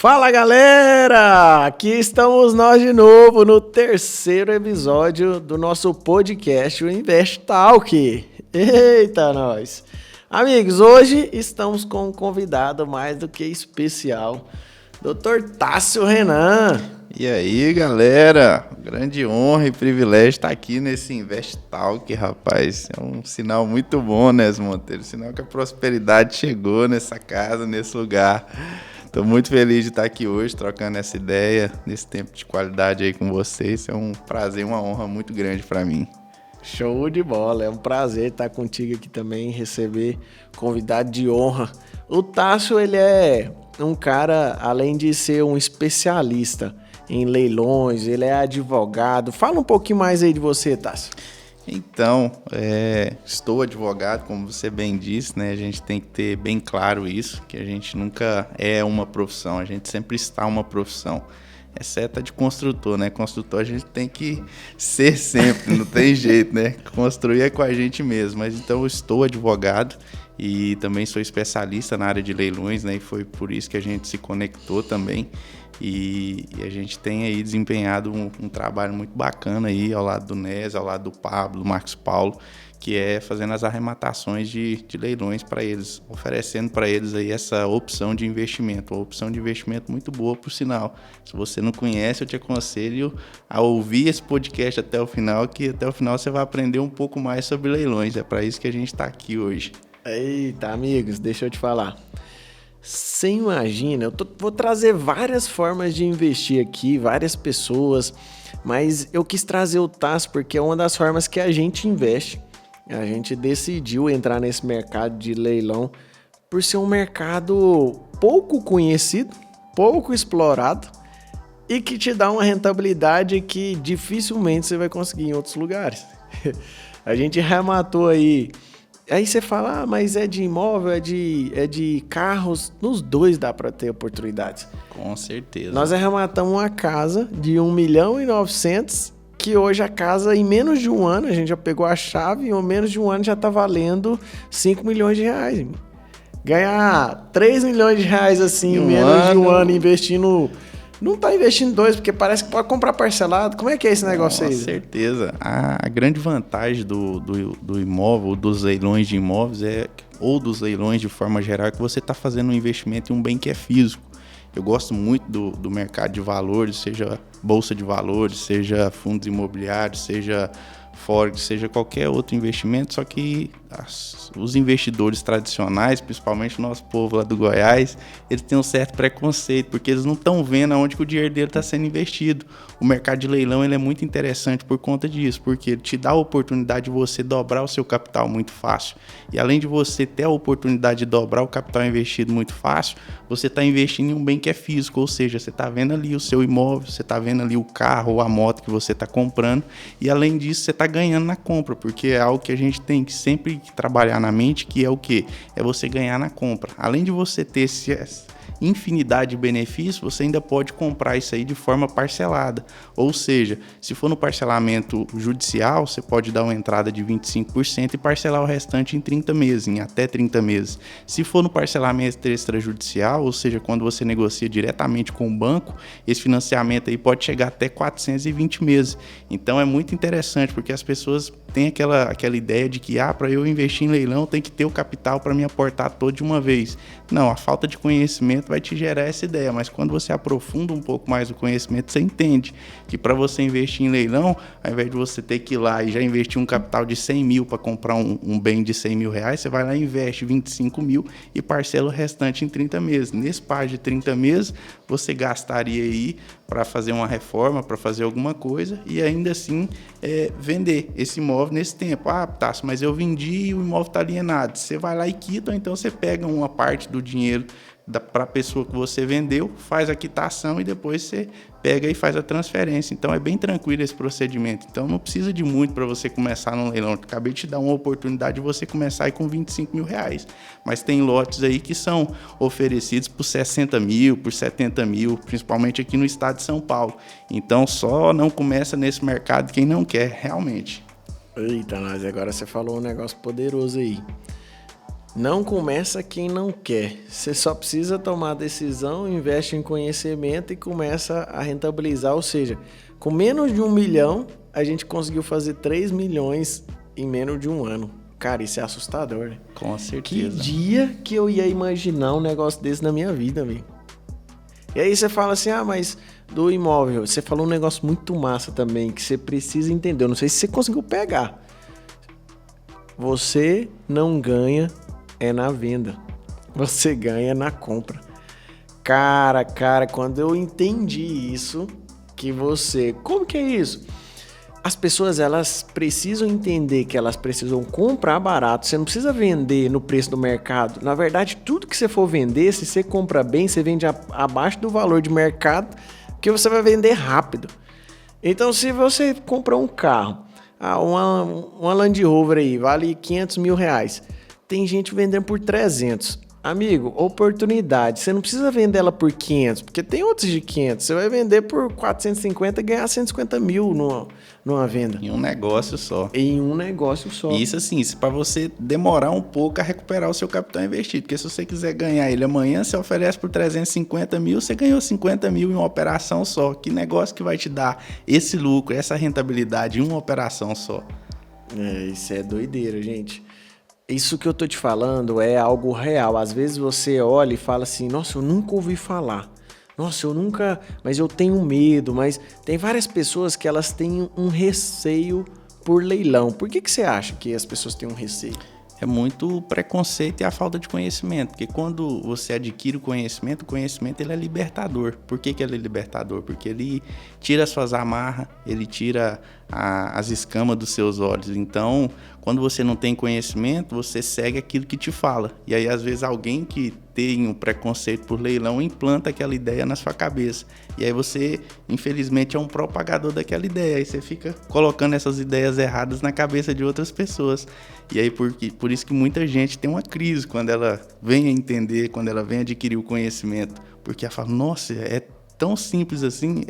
Fala galera, aqui estamos nós de novo no terceiro episódio do nosso podcast, o Invest Talk. Eita nós! Amigos, hoje estamos com um convidado mais do que especial, Dr. Tássio Renan. E aí galera, grande honra e privilégio estar aqui nesse Invest Talk, rapaz. É um sinal muito bom, né, Monteiro? Sinal que a prosperidade chegou nessa casa, nesse lugar. Estou muito feliz de estar aqui hoje, trocando essa ideia, nesse tempo de qualidade aí com vocês. É um prazer, uma honra muito grande para mim. Show de bola, é um prazer estar contigo aqui também, receber convidado de honra. O Tássio, ele é um cara, além de ser um especialista em leilões, ele é advogado. Fala um pouquinho mais aí de você, Tássio. Então, estou advogado, como você bem disse, né? A gente tem que ter bem claro isso, que a gente nunca é uma profissão, a gente sempre está uma profissão. Exceto a de construtor, né? Construtor a gente tem que ser sempre, não tem jeito, né? Construir é com a gente mesmo. Mas então eu estou advogado e também sou especialista na área de leilões, né? E foi por isso que a gente se conectou também. E a gente tem aí desempenhado um trabalho muito bacana aí ao lado do Nes, ao lado do Pablo, do Marcos Paulo, que é fazendo as arrematações de leilões para eles, oferecendo para eles aí essa opção de investimento, uma opção de investimento muito boa, por sinal. Se você não conhece, eu te aconselho a ouvir esse podcast até o final, que até o final você vai aprender um pouco mais sobre leilões. É para isso que a gente está aqui hoje. Eita, amigos, deixa eu te falar. Você imagina, vou trazer várias formas de investir aqui, várias pessoas, mas eu quis trazer o Tássio porque é uma das formas que a gente investe. A gente decidiu entrar nesse mercado de leilão por ser um mercado pouco conhecido, pouco explorado e que te dá uma rentabilidade que dificilmente você vai conseguir em outros lugares. A gente rematou aí você fala, mas é de imóvel, é de carros, nos dois dá para ter oportunidades. Com certeza. Nós arrematamos uma casa de 1.900.000, que hoje a casa, em menos de um ano, a gente já pegou a chave, e em menos de um ano já está valendo 5 milhões de reais. Ganhar 3 milhões de reais assim, em menos de um ano investindo... Não tá investindo dois, porque parece que pode comprar parcelado. Como é que é esse negócio aí? Com certeza. A grande vantagem do imóvel, dos leilões de imóveis, ou dos leilões de forma geral, é que você está fazendo um investimento em um bem que é físico. Eu gosto muito do mercado de valores, seja bolsa de valores, seja fundos imobiliários, seja Forex, seja qualquer outro investimento, só que os investidores tradicionais, principalmente o nosso povo lá do Goiás, eles têm um certo preconceito, porque eles não estão vendo aonde que o dinheiro dele está sendo investido. O mercado de leilão ele é muito interessante por conta disso, porque ele te dá a oportunidade de você dobrar o seu capital muito fácil. E além de você ter a oportunidade de dobrar o capital investido muito fácil, você está investindo em um bem que é físico, ou seja, você está vendo ali o seu imóvel, você está vendo ali o carro ou a moto que você está comprando, e além disso você está ganhando na compra, porque é algo que a gente tem que sempre trabalhar na mente, que é o quê? É você ganhar na compra. Além de você ter essa infinidade de benefícios, você ainda pode comprar isso aí de forma parcelada. Ou seja, se for no parcelamento judicial, você pode dar uma entrada de 25% e parcelar o restante em 30 meses, em até 30 meses. Se for no parcelamento extrajudicial, ou seja, quando você negocia diretamente com o banco, esse financiamento aí pode chegar até 420 meses. Então é muito interessante, porque as pessoas têm aquela ideia de que para eu investir em leilão tem que ter o capital para me aportar todo de uma vez. Não, a falta de conhecimento vai te gerar essa ideia, mas quando você aprofunda um pouco mais o conhecimento, você entende que para você investir em leilão, ao invés de você ter que ir lá e já investir um capital de 100 mil para comprar um bem de 100 mil reais, você vai lá e investe 25 mil e parcela o restante em 30 meses. Nesse prazo de 30 meses, você gastaria aí para fazer uma reforma, para fazer alguma coisa e ainda assim vender esse imóvel nesse tempo. Tássio, mas eu vendi e o imóvel está alienado. Você vai lá e quita, ou então você pega uma parte do dinheiro para a pessoa que você vendeu, faz a quitação e depois você pega e faz a transferência. Então é bem tranquilo esse procedimento. Então não precisa de muito para você começar no leilão. Acabei de te dar uma oportunidade de você começar aí com 25 mil reais. Mas tem lotes aí que são oferecidos por 60 mil, por 70 mil, principalmente aqui no estado de São Paulo. Então só não começa nesse mercado quem não quer realmente. Eita, mas agora você falou um negócio poderoso aí. Não começa quem não quer. Você só precisa tomar a decisão, investe em conhecimento e começa a rentabilizar. Ou seja, com menos de 1 milhão, a gente conseguiu fazer 3 milhões em menos de um ano. Cara, isso é assustador, né? Com Que certeza. dia que eu ia imaginar um negócio desse na minha vida, velho? E aí você fala assim, mas do imóvel, você falou um negócio muito massa também, que você precisa entender. Eu não sei se você conseguiu pegar. Você não ganha na venda. Você ganha na compra. Cara, quando eu entendi isso, Como que é isso? As pessoas, elas precisam entender que elas precisam comprar barato. Você não precisa vender no preço do mercado. Na verdade, tudo que você for vender, se você compra bem, você vende abaixo do valor de mercado, porque você vai vender rápido. Então, se você comprar um carro, uma Land Rover aí, vale 500 mil reais. Tem gente vendendo por 300. Amigo, oportunidade. Você não precisa vender ela por 500, porque tem outros de 500. Você vai vender por 450 e ganhar 150 mil numa venda. Em um negócio só. Em um negócio só. Isso assim, para você demorar um pouco a recuperar o seu capital investido. Porque se você quiser ganhar ele amanhã, você oferece por 350 mil, você ganhou 50 mil em uma operação só. Que negócio que vai te dar esse lucro, essa rentabilidade em uma operação só? Isso é doideira, gente. Isso que eu tô te falando é algo real. Às vezes você olha e fala assim, nossa, eu nunca ouvi falar. Nossa, mas eu tenho medo. Mas tem várias pessoas que elas têm um receio por leilão. Por que você acha que as pessoas têm um receio? É muito o preconceito e a falta de conhecimento, porque quando você adquire o conhecimento ele é libertador. Por que ele é libertador? Porque ele tira as suas amarras, ele tira as escamas dos seus olhos. Então, quando você não tem conhecimento, você segue aquilo que te fala. E aí, às vezes, alguém que tem um preconceito por leilão implanta aquela ideia na sua cabeça. E aí você, infelizmente, é um propagador daquela ideia. Aí você fica colocando essas ideias erradas na cabeça de outras pessoas. E aí, por isso que muita gente tem uma crise quando ela vem a entender, quando ela vem adquirir o conhecimento. Porque ela fala, nossa, é tão simples assim,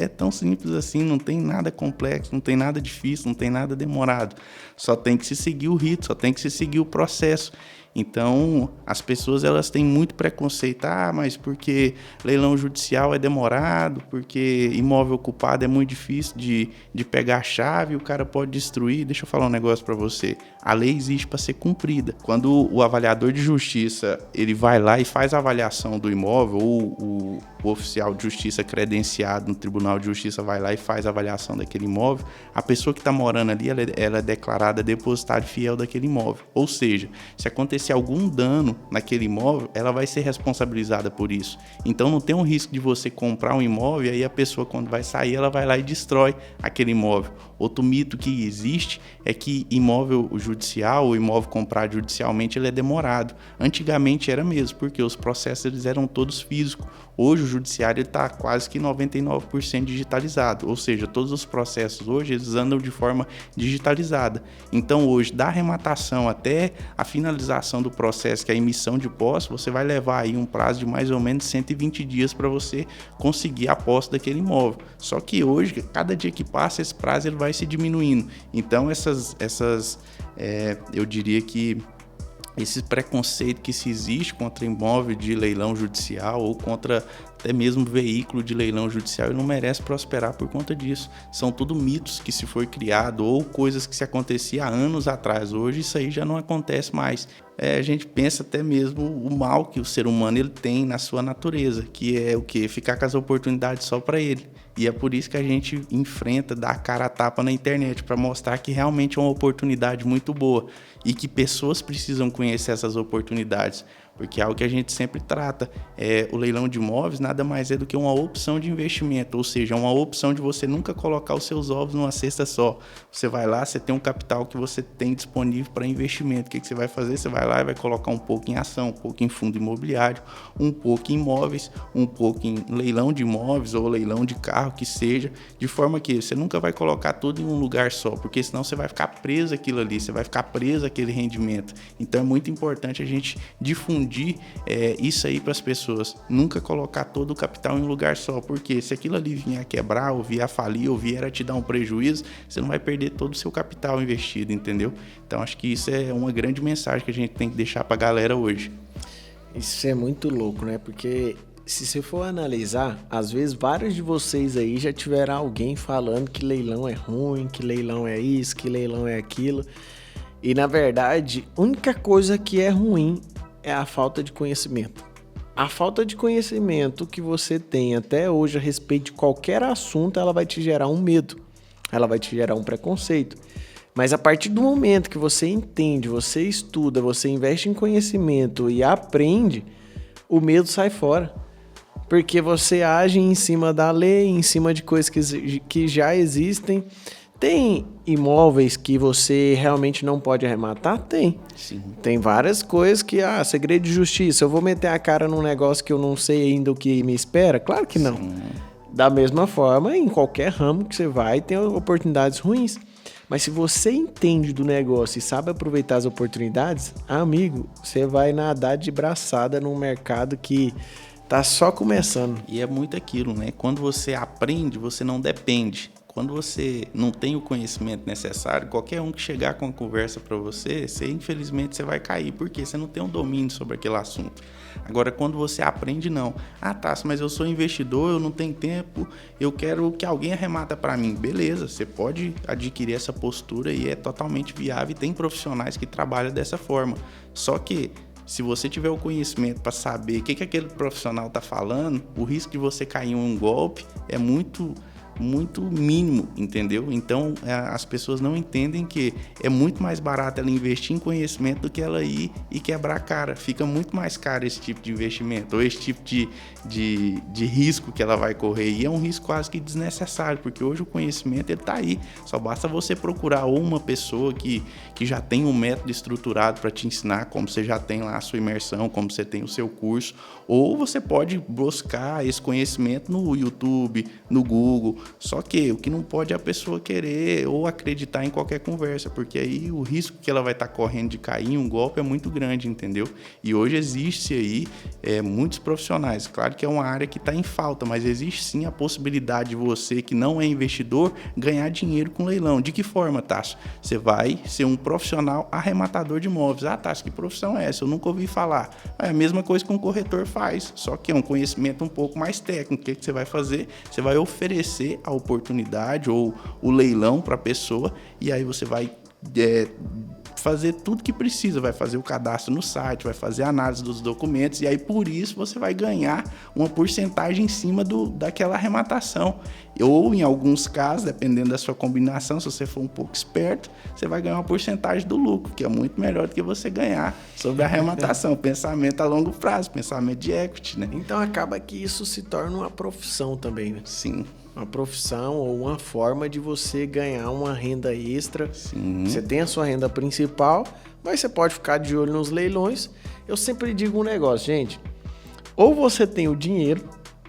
não tem nada complexo, não tem nada difícil, não tem nada demorado. Só tem que se seguir o rito, só tem que se seguir o processo. Então, as pessoas elas têm muito preconceito, mas porque leilão judicial é demorado, porque imóvel ocupado é muito difícil de pegar a chave, o cara pode destruir. Deixa eu falar um negócio para você, a lei existe para ser cumprida. Quando o avaliador de justiça ele vai lá e faz a avaliação do imóvel, ou o oficial de justiça credenciado no Tribunal de Justiça vai lá e faz a avaliação daquele imóvel, a pessoa que está morando ali ela é declarada depositário fiel daquele imóvel. Ou seja, se acontecer algum dano naquele imóvel, ela vai ser responsabilizada por isso. Então não tem um risco de você comprar um imóvel e aí a pessoa, quando vai sair, ela vai lá e destrói aquele imóvel. Outro mito que existe é que imóvel judicial ou imóvel comprado judicialmente ele é demorado. Antigamente era mesmo, porque os processos eles eram todos físicos. Hoje o judiciário está quase que 99% digitalizado, ou seja, todos os processos hoje eles andam de forma digitalizada. Então hoje, da arrematação até a finalização do processo, que é a emissão de posse, você vai levar aí um prazo de mais ou menos 120 dias para você conseguir a posse daquele imóvel. Só que hoje, cada dia que passa, esse prazo ele vai se diminuindo. Então eu diria que esse preconceito que se existe contra imóvel de leilão judicial ou contra até mesmo veículo de leilão judicial, ele não merece prosperar por conta disso. São tudo mitos que se foi criado ou coisas que se acontecia há anos atrás. Hoje isso aí já não acontece mais. A gente pensa até mesmo o mal que o ser humano ele tem na sua natureza, que é o quê? Ficar com as oportunidades só para ele. E é por isso que a gente enfrenta, dá a cara a tapa na internet, para mostrar que realmente é uma oportunidade muito boa e que pessoas precisam conhecer essas oportunidades. Porque é algo que a gente sempre trata. O leilão de imóveis nada mais é do que uma opção de investimento, ou seja, uma opção de você nunca colocar os seus ovos numa cesta só. Você vai lá, você tem um capital que você tem disponível para investimento. O que você vai fazer? Você vai lá e vai colocar um pouco em ação, um pouco em fundo imobiliário, um pouco em imóveis, um pouco em leilão de imóveis ou leilão de carro, que seja, de forma que você nunca vai colocar tudo em um lugar só, porque senão você vai ficar preso àquilo ali, você vai ficar preso àquele rendimento. Então é muito importante a gente difundir difundir isso aí para as pessoas. Nunca colocar todo o capital em um lugar só, porque se aquilo ali vier a quebrar, ou vier a falir, ou vier a te dar um prejuízo, você não vai perder todo o seu capital investido, entendeu? Então, acho que isso é uma grande mensagem que a gente tem que deixar para a galera hoje. Isso é muito louco, né? Porque se você for analisar, às vezes vários de vocês aí já tiveram alguém falando que leilão é ruim, que leilão é isso, que leilão é aquilo. E na verdade, a única coisa que é ruim é a falta de conhecimento. A falta de conhecimento que você tem até hoje a respeito de qualquer assunto, ela vai te gerar um medo, ela vai te gerar um preconceito. Mas a partir do momento que você entende, você estuda, você investe em conhecimento e aprende, o medo sai fora. Porque você age em cima da lei, em cima de coisas que já existem. Tem imóveis que você realmente não pode arrematar? Tem. Sim. Tem várias coisas que, segredo de justiça, eu vou meter a cara num negócio que eu não sei ainda o que me espera? Claro que não. Sim. Da mesma forma, em qualquer ramo que você vai, tem oportunidades ruins. Mas se você entende do negócio e sabe aproveitar as oportunidades, amigo, você vai nadar de braçada num mercado que tá só começando. E é muito aquilo, né? Quando você aprende, você não depende. Quando você não tem o conhecimento necessário, qualquer um que chegar com uma conversa para você, infelizmente você vai cair, porque você não tem um domínio sobre aquele assunto. Agora, quando você aprende, não. Tássio, mas eu sou investidor, eu não tenho tempo, eu quero que alguém arremata para mim. Beleza, você pode adquirir essa postura e é totalmente viável e tem profissionais que trabalham dessa forma. Só que, se você tiver o conhecimento para saber o que aquele profissional está falando, o risco de você cair em um golpe é muito mínimo, entendeu? Então, as pessoas não entendem que é muito mais barato ela investir em conhecimento do que ela ir e quebrar a cara. Fica muito mais caro esse tipo de investimento, ou esse tipo de risco que ela vai correr. E é um risco quase que desnecessário, porque hoje o conhecimento ele tá aí. Só basta você procurar uma pessoa que já tem um método estruturado para te ensinar, como você já tem lá a sua imersão, como você tem o seu curso, ou você pode buscar esse conhecimento no YouTube, no Google. Só que o que não pode é a pessoa querer ou acreditar em qualquer conversa, porque aí o risco que ela vai estar correndo de cair em um golpe é muito grande, entendeu? E hoje existe aí muitos profissionais. Claro que é uma área que está em falta, mas existe sim a possibilidade de você, que não é investidor, ganhar dinheiro com leilão. De que forma, Tássio? Você vai ser um profissional arrematador de imóveis. Tássio, que profissão é essa? Eu nunca ouvi falar. É a mesma coisa que um corretor faz, só que é um conhecimento um pouco mais técnico. O que você vai fazer? Você vai oferecer a oportunidade ou o leilão para a pessoa, e aí você vai fazer tudo que precisa, vai fazer o cadastro no site, vai fazer a análise dos documentos, e aí por isso você vai ganhar uma porcentagem em cima daquela arrematação. Ou em alguns casos, dependendo da sua combinação, se você for um pouco esperto, você vai ganhar uma porcentagem do lucro, que é muito melhor do que você ganhar sobre a arrematação. Pensamento a longo prazo, pensamento de equity, né? Então acaba que isso se torna uma profissão também, né? Sim. Uma profissão ou uma forma de você ganhar uma renda extra. Sim. Você tem a sua renda principal, mas você pode ficar de olho nos leilões. Eu sempre digo um negócio, gente. Ou você tem o dinheiro,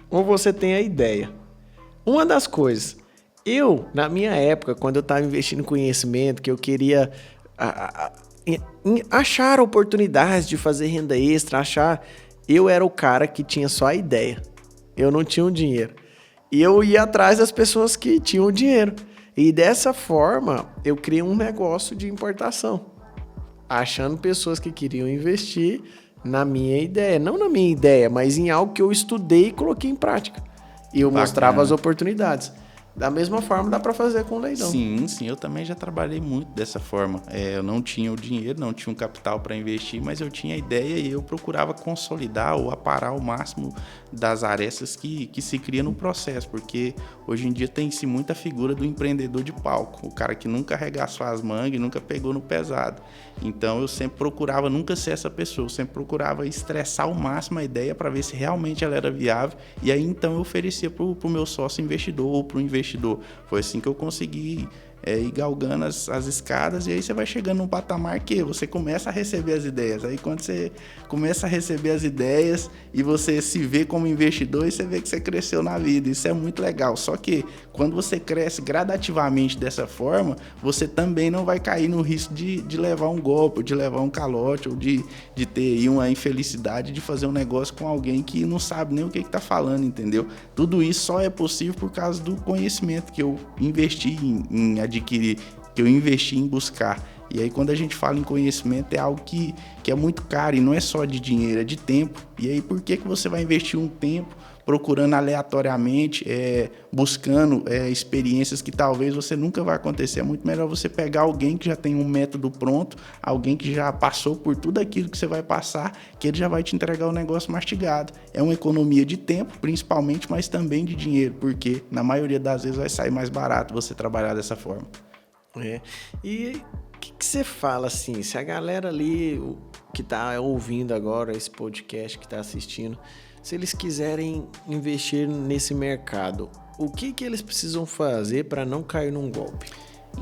ou você tem a ideia. Uma das coisas, na minha época, quando eu estava investindo em conhecimento, que eu queria achar oportunidades de fazer renda extra, eu era o cara que tinha só a ideia. Eu não tinha o dinheiro. E eu ia atrás das pessoas que tinham o dinheiro. E dessa forma, eu criei um negócio de importação. Achando pessoas que queriam investir na minha ideia. Não na minha ideia, mas em algo que eu estudei e coloquei em prática. E eu mostrava as oportunidades. Da mesma forma dá para fazer com leilão. Sim, eu também já trabalhei muito dessa forma. Eu não tinha o dinheiro, não tinha um capital para investir, mas eu tinha a ideia e eu procurava consolidar ou aparar o máximo das arestas que se cria no processo, porque hoje em dia tem-se muita figura do empreendedor de palco, o cara que nunca arregaçou as mangas e nunca pegou no pesado. Então eu sempre procurava nunca ser essa pessoa, eu sempre procurava estressar ao máximo a ideia para ver se realmente ela era viável, e aí então eu oferecia para o meu sócio investidor ou para o investidor. Foi assim que eu consegui ir galgando as escadas, e aí você vai chegando num patamar que você começa a receber as ideias. Aí quando você começa a receber as ideias e você se vê como investidor, e você vê que você cresceu na vida. Isso é muito legal. Só que quando você cresce gradativamente dessa forma, você também não vai cair no risco de levar um golpe, ou de levar um calote, ou de ter aí uma infelicidade de fazer um negócio com alguém que não sabe nem o que está falando, entendeu? Tudo isso só é possível por causa do conhecimento que eu investi em adquirir, que eu investi em buscar. E aí quando a gente fala em conhecimento é algo que é muito caro, e não é só de dinheiro, é de tempo. E aí por que você vai investir um tempo procurando aleatoriamente, buscando experiências que talvez você nunca vai acontecer? É muito melhor você pegar alguém que já tem um método pronto, alguém que já passou por tudo aquilo que você vai passar, que ele já vai te entregar o negócio mastigado. É uma economia de tempo, principalmente, mas também de dinheiro, porque na maioria das vezes vai sair mais barato você trabalhar dessa forma. E o que você fala assim, se a galera ali que está ouvindo agora esse podcast, que está assistindo, se eles quiserem investir nesse mercado, o que eles precisam fazer para não cair num golpe?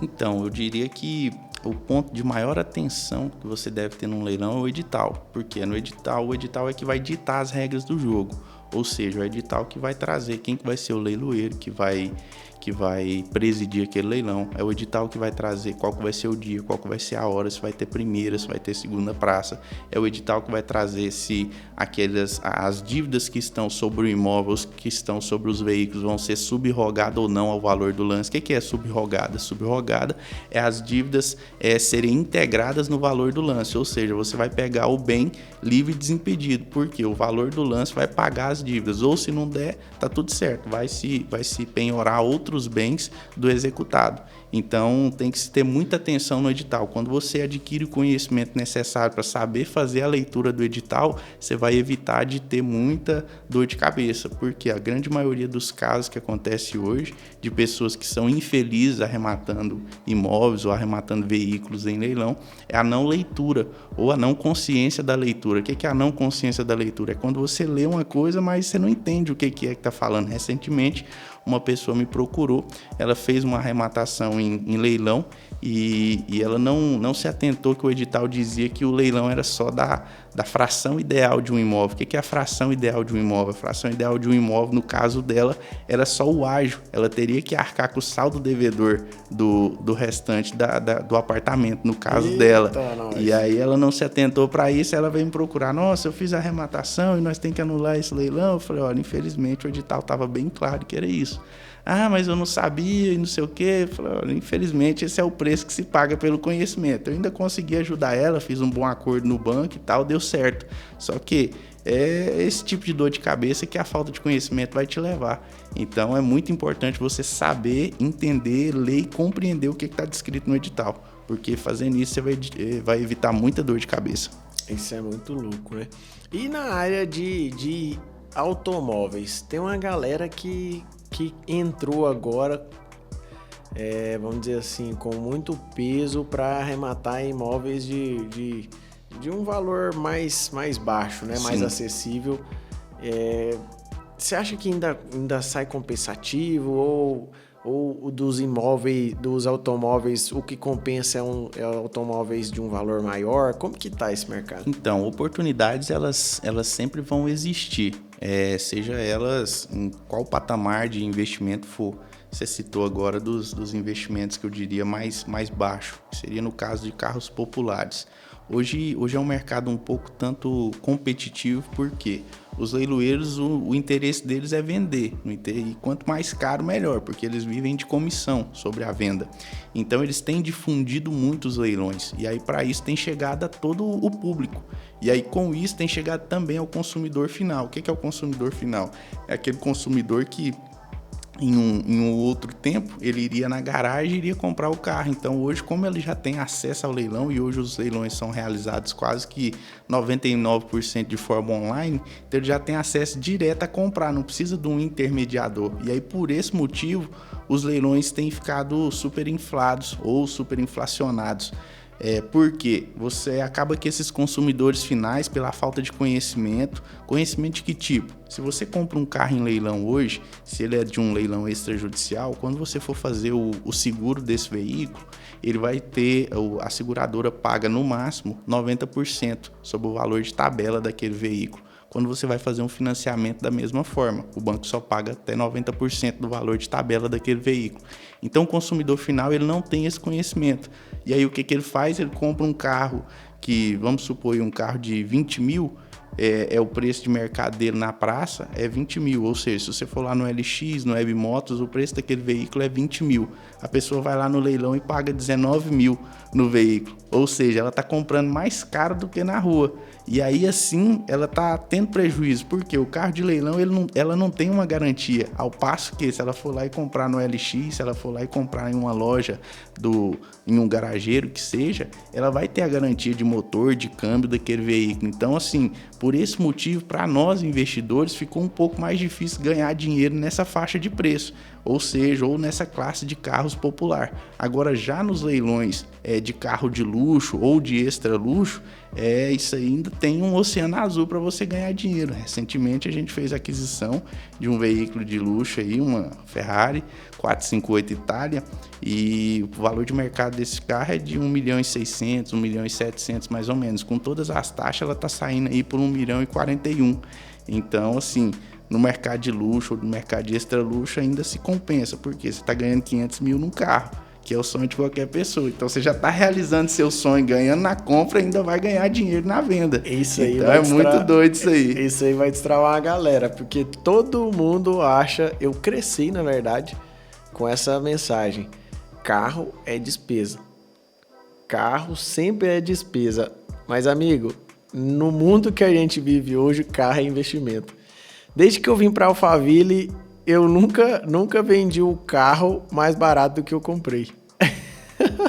Então, eu diria que o ponto de maior atenção que você deve ter num leilão é o edital, porque no edital, o edital é que vai ditar as regras do jogo, ou seja, o edital que vai trazer quem que vai ser o leiloeiro, que vai presidir aquele leilão. É o edital que vai trazer qual que vai ser o dia, qual que vai ser a hora, se vai ter primeira, se vai ter segunda praça. É o edital que vai trazer se as dívidas que estão sobre o imóvel, que estão sobre os veículos, vão ser subrogadas ou não ao valor do lance. O que é subrogada? Subrogada é as dívidas serem integradas no valor do lance, ou seja, você vai pegar o bem livre e desimpedido, porque o valor do lance vai pagar as dívidas, ou se não der, tá tudo certo, vai se penhorar outros bens do executado. Então tem que se ter muita atenção no edital. Quando você adquire o conhecimento necessário para saber fazer a leitura do edital, você vai evitar de ter muita dor de cabeça, porque a grande maioria dos casos que acontece hoje, de pessoas que são infelizes arrematando imóveis ou arrematando veículos em leilão, é a não leitura ou a não consciência da leitura. O que é a não consciência da leitura? É quando você lê uma coisa, mas você não entende o que é que está falando. Recentemente, uma pessoa me procurou, ela fez uma arrematação em leilão e ela não se atentou que o edital dizia que o leilão era só da fração ideal de um imóvel. O que é a fração ideal de um imóvel? A fração ideal de um imóvel, no caso dela, era só o ágio. Ela teria que arcar com o saldo devedor do restante do apartamento, no caso dela. E aí ela não se atentou para isso, ela veio me procurar. Nossa, eu fiz a arrematação e nós temos que anular esse leilão. Eu falei, olha, infelizmente o edital estava bem claro que era isso. Ah, mas eu não sabia e não sei o quê. Eu falei, olha, infelizmente esse é o preço que se paga pelo conhecimento. Eu ainda consegui ajudar ela, fiz um bom acordo no banco e tal, deu certo. Só que é esse tipo de dor de cabeça que a falta de conhecimento vai te levar. Então é muito importante você saber, entender, ler e compreender o que está descrito no edital, porque fazendo isso você vai evitar muita dor de cabeça. Isso é muito louco, né? E na área de automóveis, tem uma galera que entrou agora, vamos dizer assim, com muito peso para arrematar imóveis de um valor mais baixo, né? Mais acessível. Você acha que ainda sai compensativo ou dos automóveis, o que compensa é automóveis de um valor maior? Como que tá esse mercado? Então, oportunidades elas sempre vão existir, seja elas em qual patamar de investimento for. Você citou agora dos investimentos que eu diria mais baixo, que seria no caso de carros populares. Hoje é um mercado um pouco tanto competitivo, porque os leiloeiros, o interesse deles é vender, e quanto mais caro, melhor, porque eles vivem de comissão sobre a venda. Então eles têm difundido muito os leilões, e aí para isso tem chegado a todo o público. E aí com isso tem chegado também ao consumidor final. O que é o consumidor final? É aquele consumidor que em um outro tempo, ele iria na garagem e iria comprar o carro. Então, hoje, como ele já tem acesso ao leilão, e hoje os leilões são realizados quase que 99% de forma online, então ele já tem acesso direto a comprar, não precisa de um intermediador. E aí, por esse motivo, os leilões têm ficado super inflados ou super inflacionados. Por quê? Você acaba que esses consumidores finais, pela falta de conhecimento de que tipo? Se você compra um carro em leilão hoje, se ele é de um leilão extrajudicial, quando você for fazer o seguro desse veículo, ele vai ter, a seguradora paga no máximo 90% sobre o valor de tabela daquele veículo. Quando você vai fazer um financiamento da mesma forma, o banco só paga até 90% do valor de tabela daquele veículo. Então o consumidor final ele não tem esse conhecimento. E aí o que ele faz? Ele compra um carro que, vamos supor, um carro de 20 mil, o preço de mercado dele na praça é 20 mil, ou seja, se você for lá no LX, no Webmotos, o preço daquele veículo é 20 mil. A pessoa vai lá no leilão e paga 19 mil no veículo, ou seja, ela está comprando mais caro do que na rua. E aí assim ela está tendo prejuízo, porque o carro de leilão ela não tem uma garantia, ao passo que se ela for lá e comprar no LX, se ela for lá e comprar em uma loja, em um garageiro que seja, ela vai ter a garantia de motor, de câmbio daquele veículo. Então assim, por esse motivo, para nós investidores, ficou um pouco mais difícil ganhar dinheiro nessa faixa de preço, ou seja, ou nessa classe de carros popular. Agora, já nos leilões de carro de luxo ou de extra luxo, isso ainda tem um oceano azul para você ganhar dinheiro. Recentemente, a gente fez a aquisição de um veículo de luxo, aí, uma Ferrari 458 Itália, e o valor de mercado desse carro é de 1.600.000, 1.700.000 mais ou menos. Com todas as taxas, ela está saindo aí por 1.041.000. Então, assim, no mercado de luxo ou no mercado de extra luxo ainda se compensa, porque você está ganhando 500 mil num carro, que é o sonho de qualquer pessoa. Então você já está realizando seu sonho, ganhando na compra e ainda vai ganhar dinheiro na venda. Isso aí então muito doido isso aí. Isso aí vai destravar a galera, porque todo mundo acha, eu cresci na verdade com essa mensagem, carro é despesa. Carro sempre é despesa. Mas amigo, no mundo que a gente vive hoje, carro é investimento. Desde que eu vim para Alphaville, eu nunca vendi o carro mais barato do que eu comprei.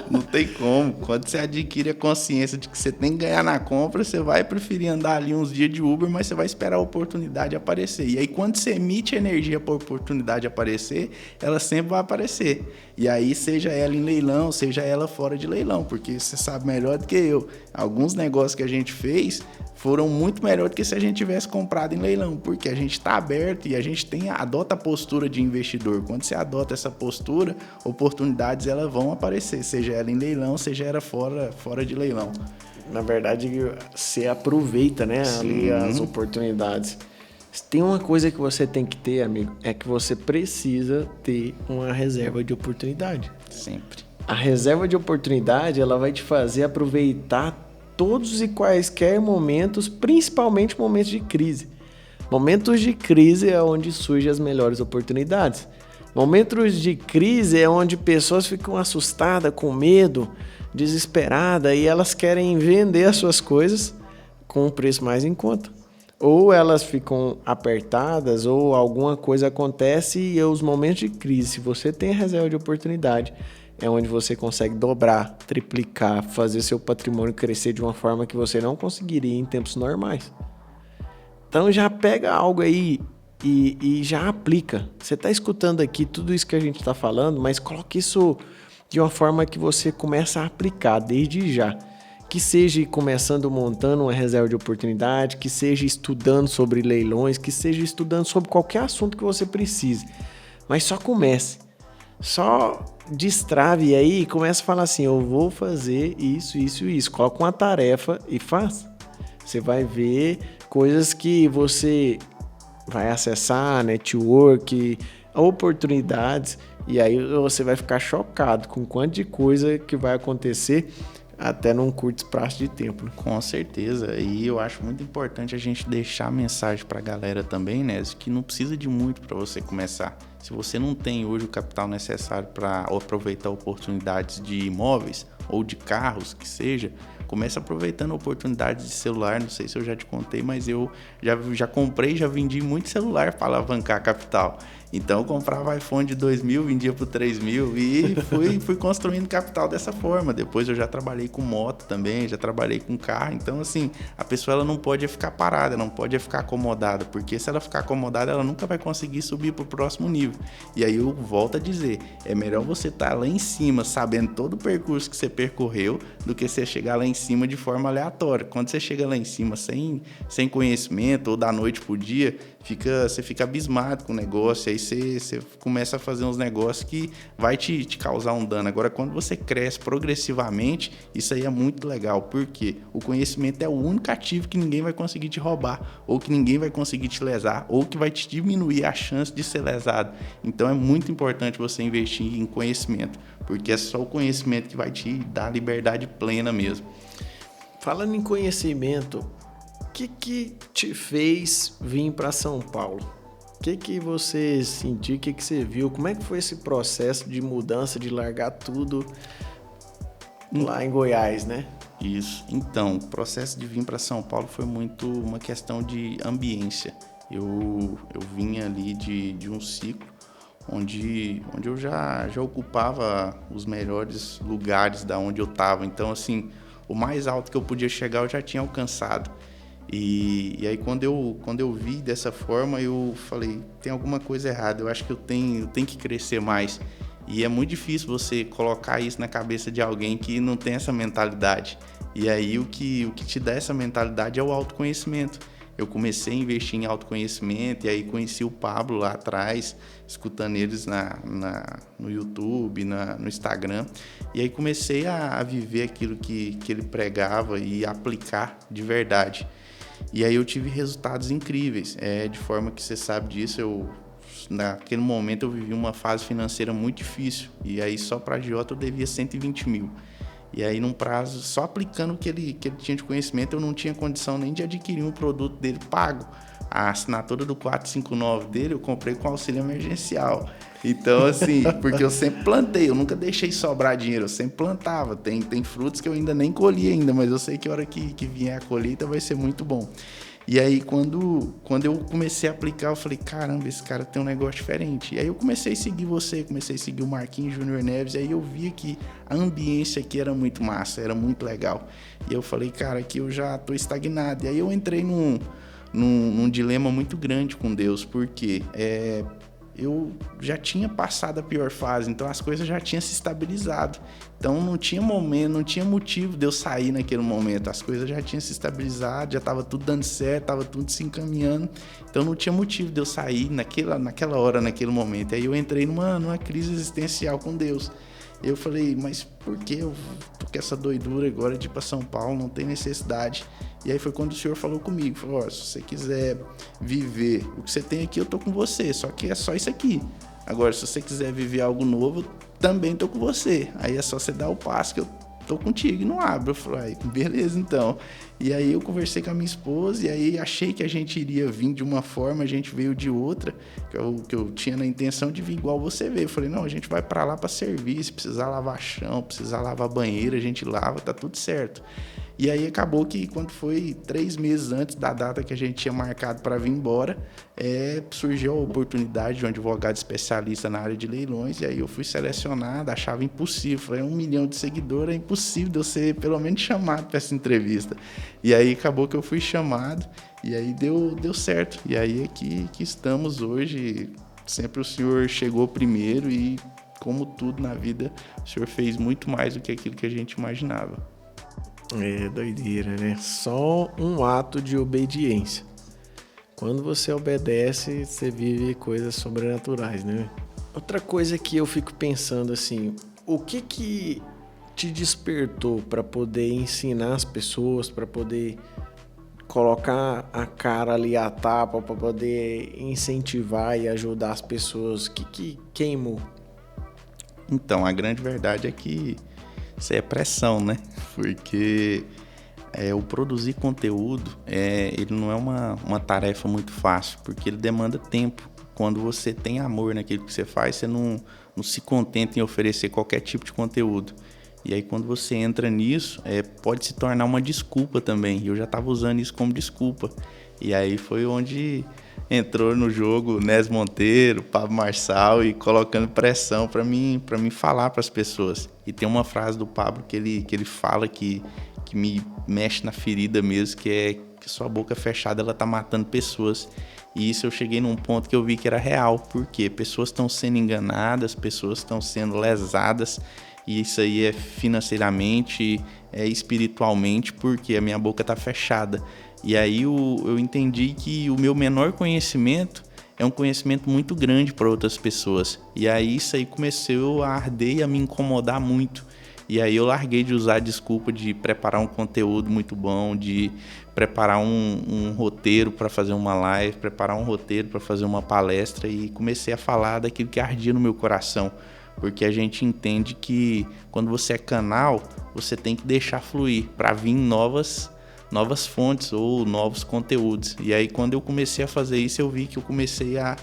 Não tem como. Quando você adquire a consciência de que você tem que ganhar na compra, você vai preferir andar ali uns dias de Uber, mas você vai esperar a oportunidade aparecer. E aí, quando você emite energia para a oportunidade aparecer, ela sempre vai aparecer. E aí, seja ela em leilão, seja ela fora de leilão, porque você sabe melhor do que eu. Alguns negócios que a gente fez foram muito melhor do que se a gente tivesse comprado em leilão, porque a gente está aberto e a gente adota a postura de investidor. Quando você adota essa postura, oportunidades elas vão aparecer, seja ela em leilão, seja ela fora de leilão. Na verdade, você aproveita, né, ali as oportunidades. Tem uma coisa que você tem que ter, amigo, é que você precisa ter uma reserva de oportunidade. Sempre. A reserva de oportunidade, ela vai te fazer aproveitar todos e quaisquer momentos, principalmente momentos de crise. Momentos de crise é onde surgem as melhores oportunidades. Momentos de crise é onde pessoas ficam assustadas, com medo, desesperadas, e elas querem vender as suas coisas com um preço mais em conta. Ou elas ficam apertadas, ou alguma coisa acontece, e os momentos de crise, se você tem a reserva de oportunidade, é onde você consegue dobrar, triplicar, fazer seu patrimônio crescer de uma forma que você não conseguiria em tempos normais. Então já pega algo aí e já aplica. Você está escutando aqui tudo isso que a gente está falando, mas coloque isso de uma forma que você começa a aplicar desde já. Que seja começando montando uma reserva de oportunidade, que seja estudando sobre leilões, que seja estudando sobre qualquer assunto que você precise. Mas só comece. Só destrave aí e comece a falar assim, eu vou fazer isso, isso e isso. Coloca uma tarefa e faz. Você vai ver coisas que você vai acessar, network, oportunidades, e aí você vai ficar chocado com o quanto de coisa que vai acontecer até num curto espaço de tempo. Com certeza, e eu acho muito importante a gente deixar a mensagem para a galera também, né, que não precisa de muito para você começar. Se você não tem hoje o capital necessário para aproveitar oportunidades de imóveis ou de carros, que seja, comece aproveitando oportunidades de celular. Não sei se eu já te contei, mas eu já comprei, já vendi muito celular para alavancar capital. Então eu comprava iPhone de 2.000, vendia por 3.000 e fui construindo capital dessa forma. Depois eu já trabalhei com moto também, já trabalhei com carro. Então assim, a pessoa ela não pode ficar parada, não pode ficar acomodada, porque se ela ficar acomodada, ela nunca vai conseguir subir para o próximo nível. E aí eu volto a dizer, é melhor você estar lá em cima, sabendo todo o percurso que você percorreu, do que você chegar lá em cima de forma aleatória. Quando você chega lá em cima sem conhecimento, ou da noite pro dia, você fica abismado com o negócio, aí você começa a fazer uns negócios que vai te causar um dano. Agora, quando você cresce progressivamente, isso aí é muito legal, porque o conhecimento é o único ativo que ninguém vai conseguir te roubar, ou que ninguém vai conseguir te lesar, ou que vai te diminuir a chance de ser lesado. Então é muito importante você investir em conhecimento, porque é só o conhecimento que vai te dar liberdade plena mesmo. Falando em conhecimento, o que te fez vir para São Paulo? O que você sentiu, o que você viu? Como é que foi esse processo de mudança, de largar tudo lá em Goiás, né? Isso. Então, o processo de vir para São Paulo foi muito uma questão de ambiência. Eu vinha ali de um ciclo onde eu já ocupava os melhores lugares da onde eu estava. Então, assim, o mais alto que eu podia chegar eu já tinha alcançado. E aí quando eu vi dessa forma, eu falei, tem alguma coisa errada, eu acho que eu tenho que crescer mais. E é muito difícil você colocar isso na cabeça de alguém que não tem essa mentalidade. E aí o que te dá essa mentalidade é o autoconhecimento. Eu comecei a investir em autoconhecimento e aí conheci o Pablo lá atrás, escutando eles no YouTube, no Instagram. E aí comecei a viver aquilo que ele pregava e aplicar de verdade. E aí eu tive resultados incríveis, de forma que você sabe disso, naquele momento eu vivi uma fase financeira muito difícil, e aí só para a agiota eu devia 120 mil. E aí num prazo, só aplicando o que ele tinha de conhecimento, eu não tinha condição nem de adquirir um produto dele pago. A assinatura do 459 dele eu comprei com auxílio emergencial. Então, assim, porque eu sempre plantei, eu nunca deixei sobrar dinheiro, eu sempre plantava. Tem frutos que eu ainda nem colhi ainda, mas eu sei que a hora que vier a colheita vai ser muito bom. E aí, quando eu comecei a aplicar, eu falei, caramba, esse cara tem um negócio diferente. E aí eu comecei a seguir você, comecei a seguir o Marquinhos Júnior Neves, e aí eu via que a ambiência aqui era muito massa, era muito legal. E eu falei, cara, aqui eu já tô estagnado. E aí eu entrei num dilema muito grande com Deus, porque eu já tinha passado a pior fase, então as coisas já tinham se estabilizado. Então não tinha momento, não tinha motivo de eu sair naquele momento. As coisas já tinham se estabilizado, já estava tudo dando certo, estava tudo se encaminhando. Então não tinha motivo de eu sair naquela hora, naquele momento. Aí eu entrei numa crise existencial com Deus. Eu falei, mas por que eu tô com essa doidura agora de ir para São Paulo? Não tem necessidade. E aí foi quando o senhor falou comigo, falou, se você quiser viver o que você tem aqui, eu tô com você, só que é só isso aqui. Agora, se você quiser viver algo novo, eu também tô com você. Aí é só você dar o passo que eu tô contigo e não abro. Eu falei, beleza então. E aí eu conversei com a minha esposa e aí achei que a gente iria vir de uma forma, a gente veio de outra, que eu tinha na intenção de vir igual você veio. Eu falei, não, a gente vai para lá para servir, se precisar lavar chão, precisar lavar banheiro, a gente lava, tá tudo certo. E aí acabou que quando foi 3 meses antes da data que a gente tinha marcado para vir embora, surgiu a oportunidade de um advogado especialista na área de leilões, e aí eu fui selecionado, achava impossível, falei, 1 milhão de seguidores, é impossível de eu ser pelo menos chamado para essa entrevista. E aí acabou que eu fui chamado, e aí deu certo. E aí é que estamos hoje, sempre o senhor chegou primeiro e, como tudo na vida, o senhor fez muito mais do que aquilo que a gente imaginava. É doideira, né? Só um ato de obediência. Quando você obedece, você vive coisas sobrenaturais, né? Outra coisa que eu fico pensando assim, o que te despertou para poder ensinar as pessoas, para poder colocar a cara ali a tapa, para poder incentivar e ajudar as pessoas? O que queimou? Então, a grande verdade é que isso é pressão, né? Porque o produzir conteúdo, ele não é uma tarefa muito fácil, porque ele demanda tempo. Quando você tem amor naquilo que você faz, você não se contenta em oferecer qualquer tipo de conteúdo. E aí quando você entra nisso, pode se tornar uma desculpa também. E eu já estava usando isso como desculpa. E aí foi onde entrou no jogo Nes Monteiro, Pablo Marçal e colocando pressão para mim falar para as pessoas. E tem uma frase do Pablo que ele fala que me mexe na ferida mesmo, que é que sua boca fechada ela tá matando pessoas. E isso eu cheguei num ponto que eu vi que era real, porque pessoas estão sendo enganadas, pessoas estão sendo lesadas, e isso aí é financeiramente, é espiritualmente, porque a minha boca tá fechada. E aí eu entendi que o meu menor conhecimento é um conhecimento muito grande para outras pessoas. E aí isso aí começou a arder e a me incomodar muito. E aí eu larguei de usar a desculpa de preparar um conteúdo muito bom, de preparar um roteiro para fazer uma live, preparar um roteiro para fazer uma palestra, e comecei a falar daquilo que ardia no meu coração. Porque a gente entende que quando você é canal, você tem que deixar fluir para vir novas fontes ou novos conteúdos. E aí quando eu comecei a fazer isso, eu vi que eu comecei a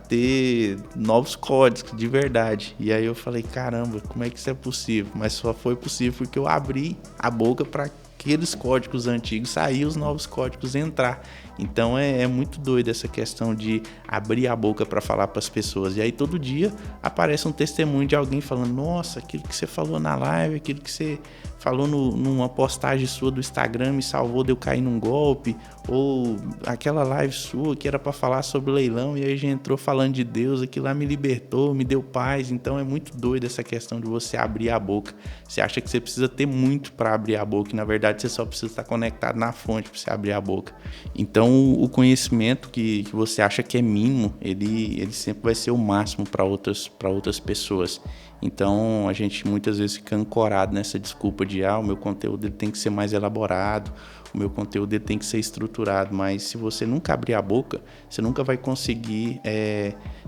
ter novos códigos de verdade. E aí eu falei, caramba, como é que isso é possível? Mas só foi possível porque eu abri a boca para aqueles códigos antigos sair, os novos códigos entrar. Então é muito doido essa questão de abrir a boca para falar para as pessoas. E aí todo dia aparece um testemunho de alguém falando, nossa, aquilo que você falou na live, aquilo que você falou numa postagem sua do Instagram me salvou de eu cair num golpe, ou aquela live sua que era para falar sobre leilão e aí a gente entrou falando de Deus, aquilo lá me libertou, me deu paz. Então é muito doido essa questão de você abrir a boca. Você acha que você precisa ter muito para abrir a boca e na verdade você só precisa estar conectado na fonte para você abrir a boca. Então o conhecimento que você acha que é mínimo, ele sempre vai ser o máximo para outras pessoas. Então a gente muitas vezes fica ancorado nessa desculpa de o meu conteúdo ele tem que ser mais elaborado, o meu conteúdo ele tem que ser estruturado, mas se você nunca abrir a boca, você nunca vai conseguir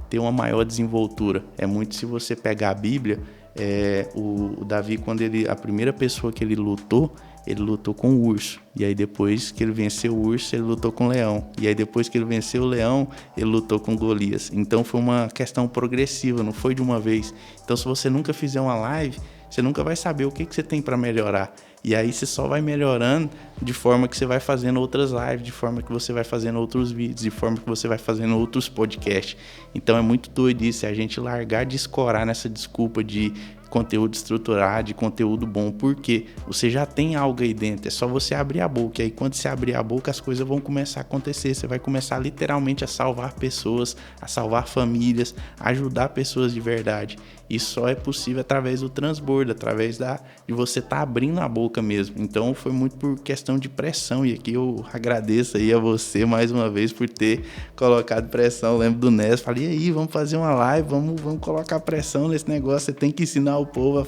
ter uma maior desenvoltura. É muito se você pegar a Bíblia, o Davi, quando a primeira pessoa que ele lutou com o urso, e aí depois que ele venceu o urso, ele lutou com o leão, e aí depois que ele venceu o leão, ele lutou com Golias. Então foi uma questão progressiva, não foi de uma vez. Então se você nunca fizer uma live, você nunca vai saber o que você tem para melhorar. E aí você só vai melhorando de forma que você vai fazendo outras lives, de forma que você vai fazendo outros vídeos, de forma que você vai fazendo outros podcasts. Então é muito doido isso, é a gente largar de escorar nessa desculpa de conteúdo estruturado, de conteúdo bom, porque você já tem algo aí dentro, é só você abrir a boca, e aí quando você abrir a boca as coisas vão começar a acontecer, você vai começar literalmente a salvar pessoas, a salvar famílias, a ajudar pessoas de verdade. Isso só é possível através do transbordo, através de você estar abrindo a boca mesmo. Então foi muito por questão de pressão, e aqui eu agradeço aí a você mais uma vez por ter colocado pressão. Eu lembro do Nes, falei, e aí, vamos fazer uma live, vamos colocar pressão nesse negócio, você tem que ensinar o povo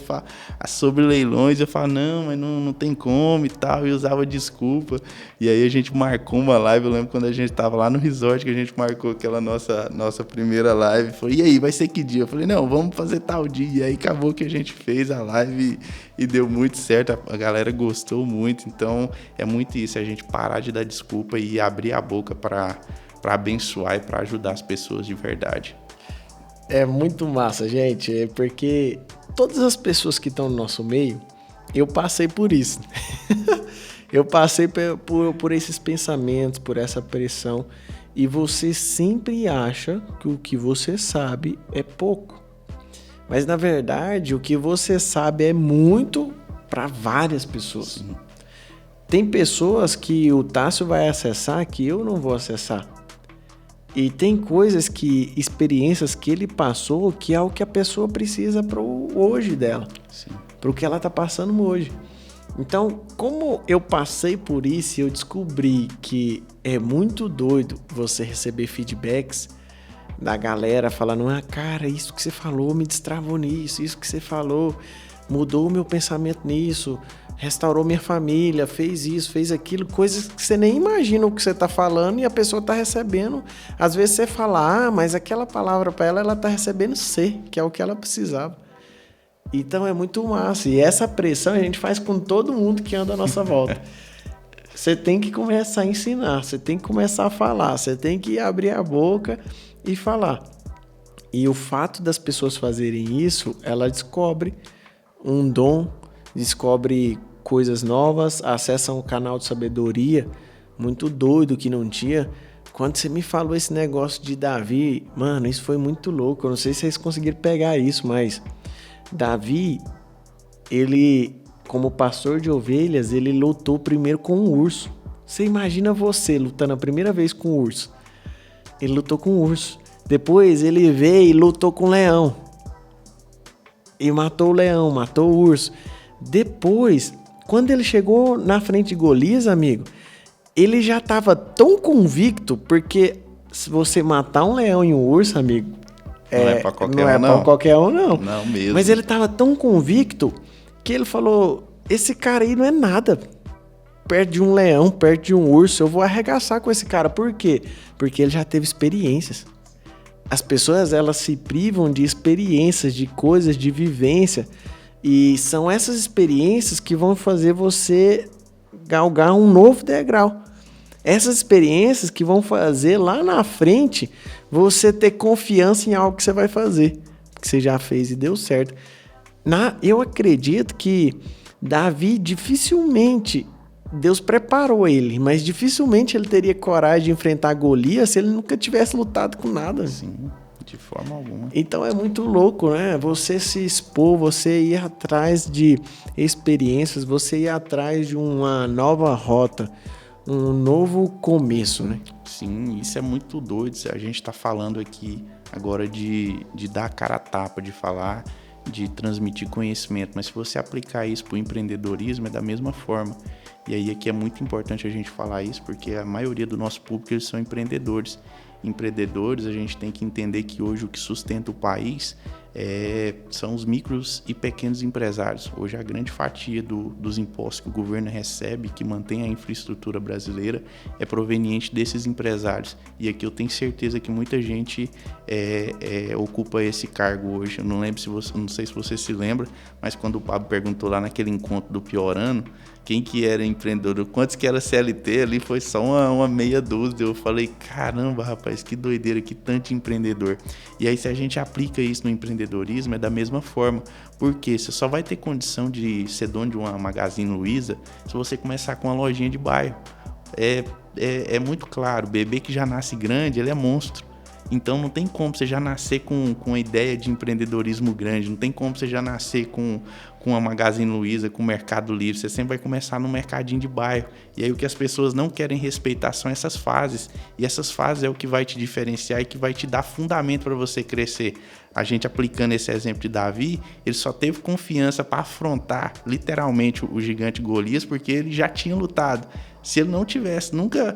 sobre leilões. Eu falo, não, mas não tem como e tal, e usava desculpa. E aí a gente marcou uma live, eu lembro quando a gente estava lá no resort, que a gente marcou aquela nossa primeira live, falei, e aí, vai ser que dia? Eu falei, não, vamos fazer tal dia. E aí acabou que a gente fez a live e deu muito certo, a galera gostou muito. Então é muito isso, a gente parar de dar desculpa e abrir a boca para abençoar e para ajudar as pessoas de verdade. É muito massa, gente, porque todas as pessoas que estão no nosso meio, eu passei por isso. Eu passei por esses pensamentos, por essa pressão, e você sempre acha que o que você sabe é pouco. Mas, na verdade, o que você sabe é muito para várias pessoas. Sim. Tem pessoas que o Tássio vai acessar que eu não vou acessar. E tem coisas experiências que ele passou, que é o que a pessoa precisa para o hoje dela. Para o que ela está passando hoje. Então, como eu passei por isso e eu descobri que é muito doido você receber feedbacks da galera falando, cara, isso que você falou me destravou nisso, isso que você falou mudou o meu pensamento nisso, restaurou minha família, fez isso, fez aquilo, coisas que você nem imagina o que você está falando e a pessoa está recebendo. Às vezes você fala, mas aquela palavra para ela está recebendo C, que é o que ela precisava. Então é muito massa. E essa pressão a gente faz com todo mundo que anda à nossa volta. Você tem que começar a ensinar, você tem que começar a falar, você tem que abrir a boca e falar. E o fato das pessoas fazerem isso, ela descobre um dom, descobre coisas novas, acessa um canal de sabedoria muito doido que não tinha, quando você me falou esse negócio de Davi, mano, isso foi muito louco. Eu não sei se vocês conseguiram pegar isso, mas Davi, ele, como pastor de ovelhas, ele lutou primeiro com um urso. Você imagina você lutando a primeira vez com um urso. Ele lutou com um urso. Depois ele veio e lutou com um leão. E matou o leão, matou o urso. Depois, quando ele chegou na frente de Golias, amigo, ele já estava tão convicto, porque se você matar um leão e um urso, amigo, não é pra qualquer não um, é não. pra qualquer um, não. Não mesmo. Mas ele estava tão convicto que ele falou, esse cara aí não é nada. Perto de um leão, perto de um urso, eu vou arregaçar com esse cara. Por quê? Porque ele já teve experiências. As pessoas, elas se privam de experiências, de coisas, de vivência. E são essas experiências que vão fazer você galgar um novo degrau. Essas experiências que vão fazer lá na frente você ter confiança em algo que você vai fazer. Que você já fez e deu certo. Eu acredito que Davi dificilmente... Deus preparou ele, mas dificilmente ele teria coragem de enfrentar Golias se ele nunca tivesse lutado com nada. Sim, de forma alguma. Então é muito louco, né? Você se expor, você ir atrás de experiências, você ir atrás de uma nova rota, um novo começo, né? Sim, isso é muito doido. A gente está falando aqui agora de dar a cara a tapa, de falar, de transmitir conhecimento, mas se você aplicar isso para o empreendedorismo é da mesma forma. E aí aqui é muito importante a gente falar isso, porque a maioria do nosso público eles são empreendedores. Empreendedores, a gente tem que entender que hoje o que sustenta o país são os micros e pequenos empresários. Hoje a grande fatia dos impostos que o governo recebe, que mantém a infraestrutura brasileira, é proveniente desses empresários. E aqui eu tenho certeza que muita gente ocupa esse cargo hoje. Eu não sei se você se lembra, mas quando o Pablo perguntou lá naquele encontro do Piorano, quem que era empreendedor, quantos que era CLT, ali foi só uma meia dúzia. Eu falei, caramba, rapaz, que doideira, que tanto empreendedor. E aí se a gente aplica isso no empreendedorismo, é da mesma forma. Porque você só vai ter condição de ser dono de uma Magazine Luiza se você começar com uma lojinha de bairro. É muito claro, bebê que já nasce grande, ele é monstro. Então não tem como você já nascer com a ideia de empreendedorismo grande, não tem como você já nascer com a Magazine Luiza, com o Mercado Livre, você sempre vai começar no mercadinho de bairro. E aí o que as pessoas não querem respeitar são essas fases, e essas fases é o que vai te diferenciar e que vai te dar fundamento para você crescer. A gente aplicando esse exemplo de Davi, ele só teve confiança para afrontar literalmente o gigante Golias, porque ele já tinha lutado. Se ele não tivesse nunca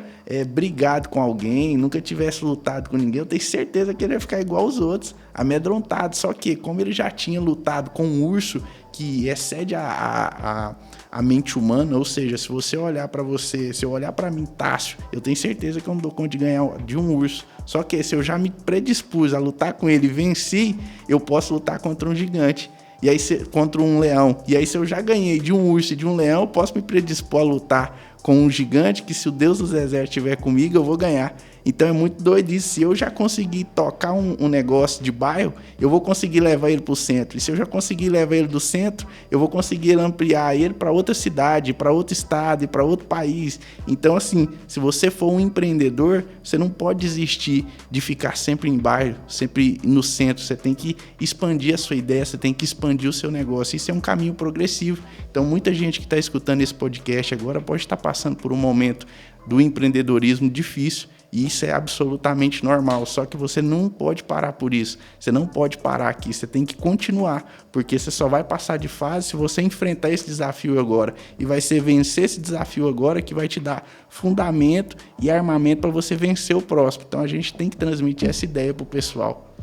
brigado com alguém, nunca tivesse lutado com ninguém, eu tenho certeza que ele ia ficar igual aos outros, amedrontado. Só que, como ele já tinha lutado com um urso que excede a mente humana, ou seja, se você olhar para você, se eu olhar para mim, Tássio, eu tenho certeza que eu não dou conta de ganhar de um urso. Só que se eu já me predispus a lutar com ele e venci, eu posso lutar contra um gigante. E aí, contra um leão. E aí, se eu já ganhei de um urso e de um leão, eu posso me predispor a lutar com um gigante que, se o Deus dos Exércitos estiver comigo, eu vou ganhar. Então é muito doido isso. Se eu já conseguir tocar um negócio de bairro, eu vou conseguir levar ele para o centro. E se eu já conseguir levar ele do centro, eu vou conseguir ampliar ele para outra cidade, para outro estado e para outro país. Então, assim, se você for um empreendedor, você não pode desistir de ficar sempre em bairro, sempre no centro. Você tem que expandir a sua ideia, você tem que expandir o seu negócio. Isso é um caminho progressivo. Então, muita gente que está escutando esse podcast agora pode estar passando por um momento do empreendedorismo difícil. E isso é absolutamente normal, só que você não pode parar por isso. Você não pode parar aqui, você tem que continuar, porque você só vai passar de fase se você enfrentar esse desafio agora. E vai ser vencer esse desafio agora que vai te dar fundamento e armamento para você vencer o próximo. Então a gente tem que transmitir essa ideia pro pessoal.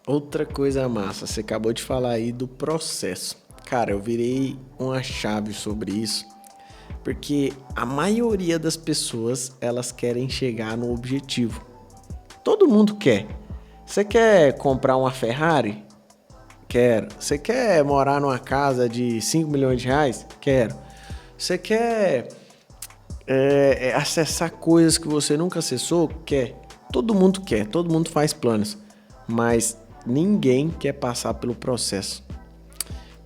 Outra coisa massa, você acabou de falar aí do processo. Cara, eu virei uma chave sobre isso. Porque a maioria das pessoas, elas querem chegar no objetivo. Todo mundo quer. Você quer comprar uma Ferrari? Quero. Você quer morar numa casa de 5 milhões de reais? Quero. Você quer acessar coisas que você nunca acessou? Quer. Todo mundo quer, todo mundo faz planos. Mas ninguém quer passar pelo processo.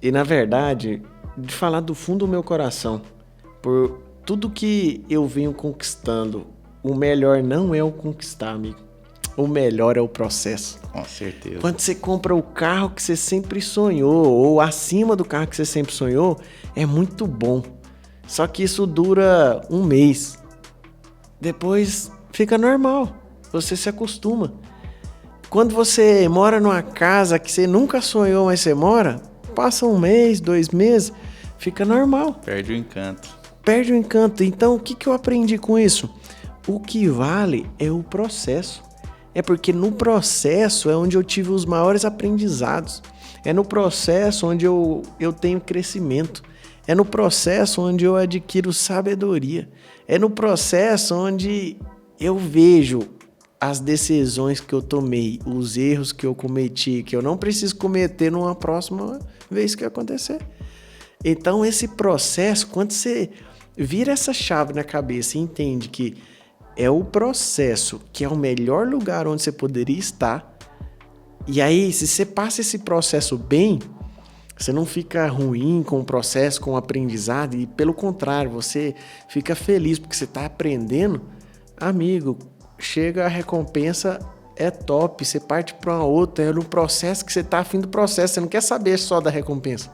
E na verdade, de falar do fundo do meu coração, por tudo que eu venho conquistando o melhor não é o conquistar, amigo. O melhor é o processo. Com certeza. Quando você compra o carro que você sempre sonhou, ou acima do carro que você sempre sonhou, é muito bom. Só que isso dura um mês. Depois fica normal. Você se acostuma. Quando você mora numa casa que você nunca sonhou, mas você mora, passa um mês, 2 meses, fica normal. Perde o encanto. Perde o encanto. Então, o que eu aprendi com isso? O que vale é o processo. É porque no processo é onde eu tive os maiores aprendizados. É no processo onde eu tenho crescimento. É no processo onde eu adquiro sabedoria. É no processo onde eu vejo as decisões que eu tomei, os erros que eu cometi, que eu não preciso cometer numa próxima vez que acontecer. Então, esse processo, quando você vira essa chave na cabeça e entende que é o processo que é o melhor lugar onde você poderia estar, e aí, se você passa esse processo bem, você não fica ruim com o processo, com o aprendizado, e pelo contrário, você fica feliz porque você está aprendendo, amigo, chega a recompensa, é top, você parte para uma outra, é no processo que você está afim do processo, você não quer saber só da recompensa.